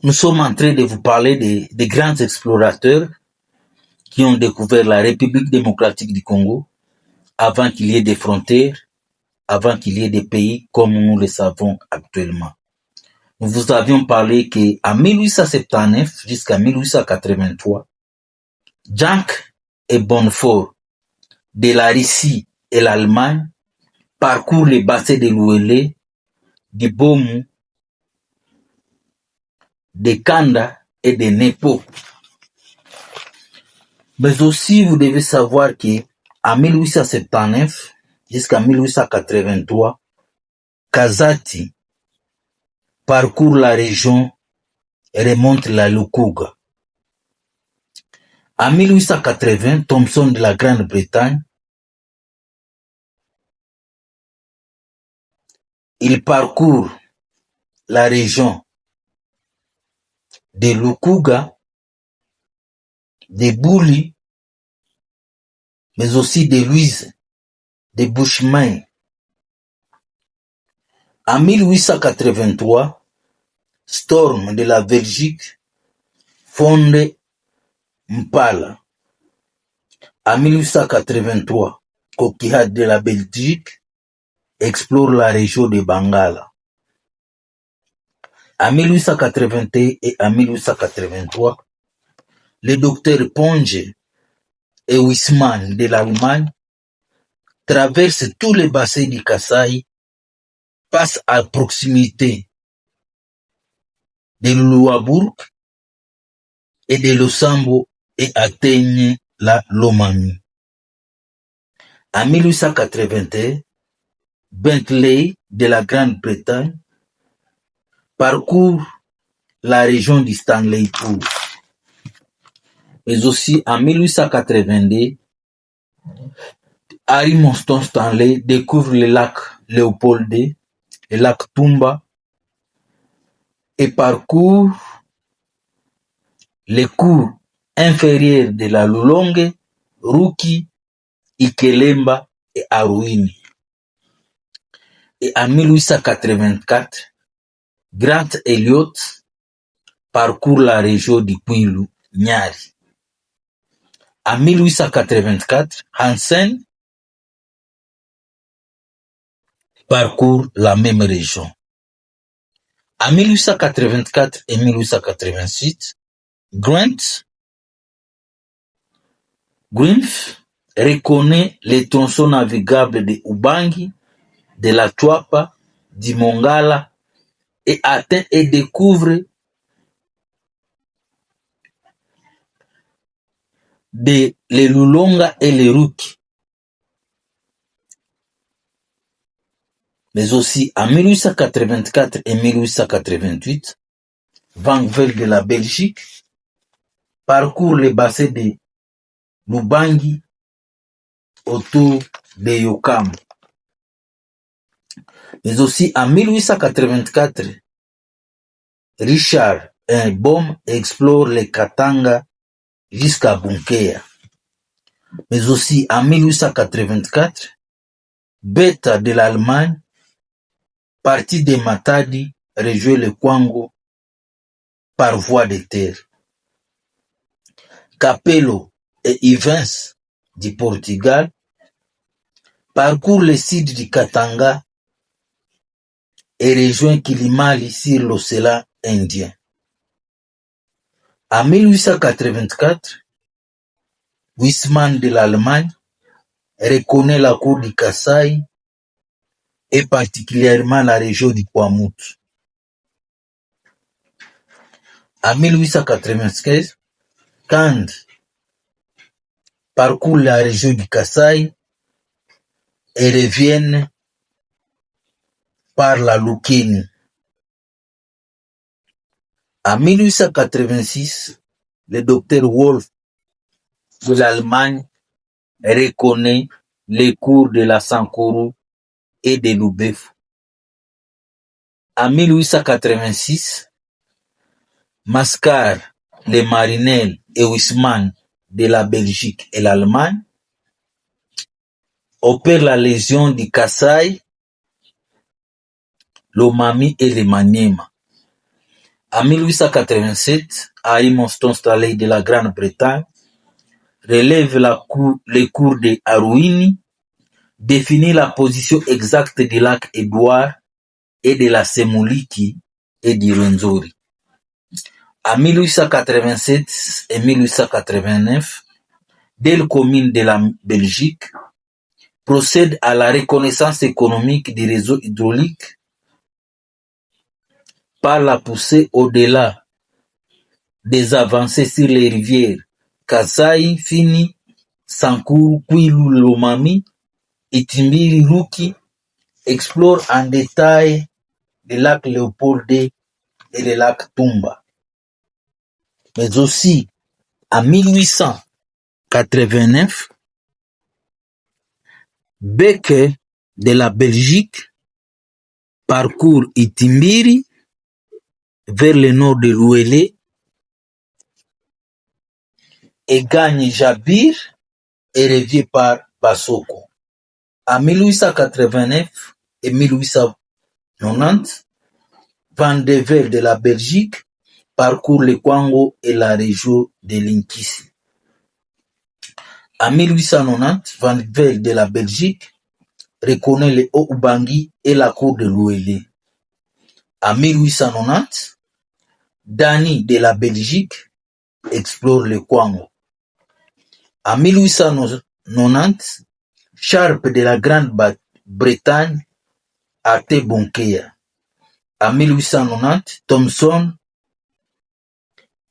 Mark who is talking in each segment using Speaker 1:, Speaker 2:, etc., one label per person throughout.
Speaker 1: nous sommes en train de vous parler des grands explorateurs qui ont découvert la République démocratique du Congo avant qu'il y ait des frontières, avant qu'il y ait des pays comme nous le savons actuellement. Nous vous avions parlé qu'en 1879 jusqu'à 1883, Janck et Bonfort de la Russie et l'Allemagne parcourent les bassins de l'Ouélé, du Bomu, de Kanda et de Nepo. Mais aussi, vous devez savoir qu'en 1879 jusqu'à 1883, Kazati parcourt la région et remonte la Lukuga. En 1880, Thompson de la Grande-Bretagne, il parcourt la région de Lukuga, de Bouli, mais aussi de Louise, de Bushman. En 1883, Storm de la Belgique fonde Mpala. En 1883, Kokihat de la Belgique explore la région de Bangala. En 1881 et en 1883, le docteur Ponge et Wisman de l'Allemagne traversent tous les bassins du Kasaï, passent à proximité de l'Ouabourg et de l'Osambo et atteignent la Lomami. En 1881, Bentley de la Grande-Bretagne parcourt la région du Stanleypool. Mais aussi en 1882, Harry Monston Stanley découvre le lac Léopoldé, le lac Tumba, et parcourt les cours inférieurs de la Lulonge, Ruki, Ikelemba et Aruini. Et en 1884, Grant Elliott parcourt la région du Kwilu, Nyari. En 1884, Hansen parcourt la même région. En 1884 et 1886, Grimpf reconnaît les tronçons navigables de Ubangi, de la Chwapa, du Mongala et atteint et découvre les Lulonga et les Ruki. Mais aussi en 1884 et 1888, Van Vel de la Belgique parcourt les bassins de Lubangi autour de Yokam. Mais aussi en 1884, Richard Baum explore les Katanga jusqu'à Bunkea. Mais aussi en 1884, Beta de l'Allemagne, parti de Matadi, rejoint le Kwango par voie de terre. Capello et Ivens du Portugal parcourent le sud du Katanga et rejoint Kilimali sur l'océan Indien. En 1884, Wisman de l'Allemagne reconnaît la cour du Kasaï et particulièrement la région du Kwamut. En 1895, Kand parcourt la région du Kasaï et reviennent par la Lukeni. En 1886, le docteur Wolf de l'Allemagne reconnaît les cours de la Sankuru et de Lubefu. En 1886, Mascar, les Marinel et Wisman de la Belgique et l'Allemagne opèrent la légion du Kasaï, l'Omami et le Maniema. En 1887, Haïm Stonstaley de la Grande-Bretagne relève les cours de Aruini, définit la position exacte du lac Édouard et de la Semuliki et du Rwenzori. En 1887 et 1889, des communes de la Belgique procèdent à la reconnaissance économique du réseau hydraulique par la poussée au-delà des avancées sur les rivières Kasai, Fini, Sankuru, Kwilu, Lomami, Itimbiri, Ruki, explore en détail le lac Léopold et le lac Tumba. Mais aussi, en 1889, Beeke de la Belgique parcourt Itimbiri vers le nord de l'Ouélé et gagne Jabir et revient par Bassoko. En 1889 et 1890, Van de Velde de la Belgique parcourt le Kwango et la région de Linkisi. En 1890, Van de Velde de la Belgique reconnaît le Haut-Ubangi et la cour de l'Ouélé. En 1890, Dani de la Belgique explore le Kwango. En 1890, Sharp de la Grande-Bretagne atteint Bonkea. En 1890, Thomson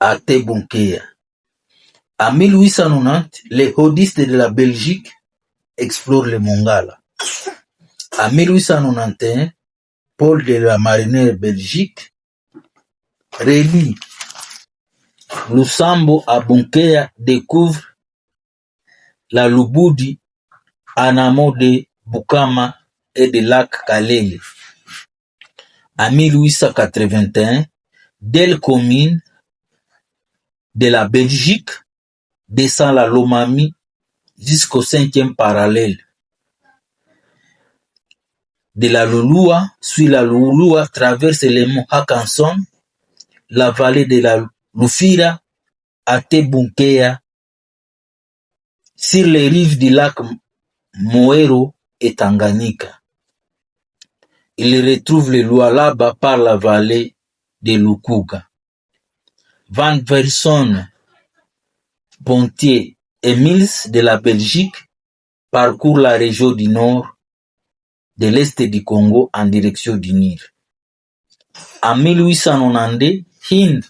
Speaker 1: atteint Bonkea. En 1890, les hodistes de la Belgique explorent le Mongala. En 1891, Paul de la Marinière Belgique relie Lusambo à Bonkea, découvre la Lubudi en amont de Bukama et de lac Kalele. En 1881, Del commune de la Belgique descend la Lomami jusqu'au 5e parallèle de la Lulua, suit la Lulua, traverse les monts Hakanson, la vallée de la Lufira, atteint Bunkea, sur les rives du lac Moero et Tanganyika. Il retrouve le Lualaba par la vallée de Lukuga. Van Verson, Pontier et Mills de la Belgique parcourent la région du nord de l'est du Congo en direction du Nil. En 1892, Hind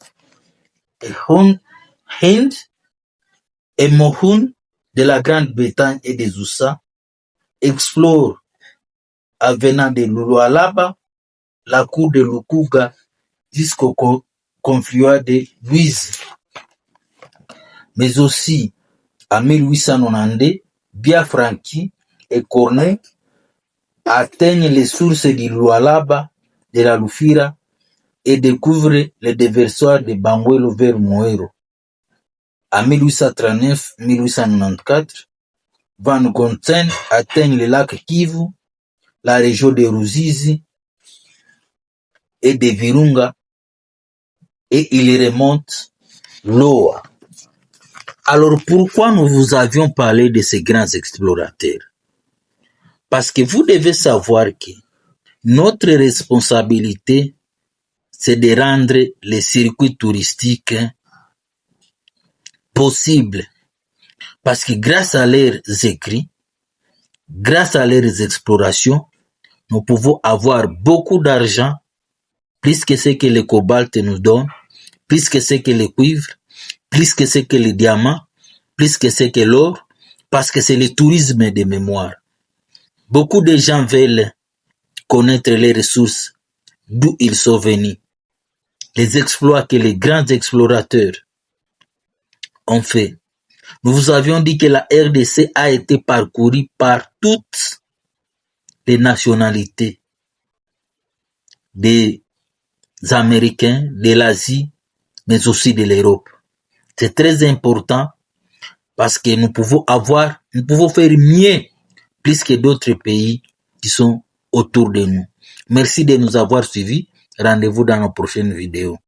Speaker 1: et Mohun de la Grande-Bretagne et des Oussa explorent, venant de Lualaba, la cour de Lukuga jusqu'au confluent de Louise. Mais aussi, en 1892, Biafranqui et Corneille atteignent les sources du Lualaba, de la Lufira, et découvrent le déversoir de Bangwelo vers Moero. En 1839-1894, Van Gonten atteignent le lac Kivu, la région de Ruzizi et de Virunga, et ils remontent Loa. Alors pourquoi nous vous avions parlé de ces grands explorateurs? Parce que vous devez savoir que notre responsabilité, c'est de rendre les circuits touristiques possibles. Parce que grâce à leurs écrits, grâce à leurs explorations, nous pouvons avoir beaucoup d'argent, plus que ce que le cobalt nous donne, plus que ce que le cuivre, plus que ce que le diamant, plus que ce que l'or, parce que c'est le tourisme de mémoire. Beaucoup de gens veulent connaître les ressources, d'où ils sont venus, les exploits que les grands explorateurs ont fait. Nous vous avions dit que la RDC a été parcourue par toutes les nationalités, des Américains, de l'Asie, mais aussi de l'Europe. C'est très important parce que nous pouvons faire mieux, plus que d'autres pays qui sont autour de nous. Merci de nous avoir suivis. Rendez-vous dans nos prochaines vidéos.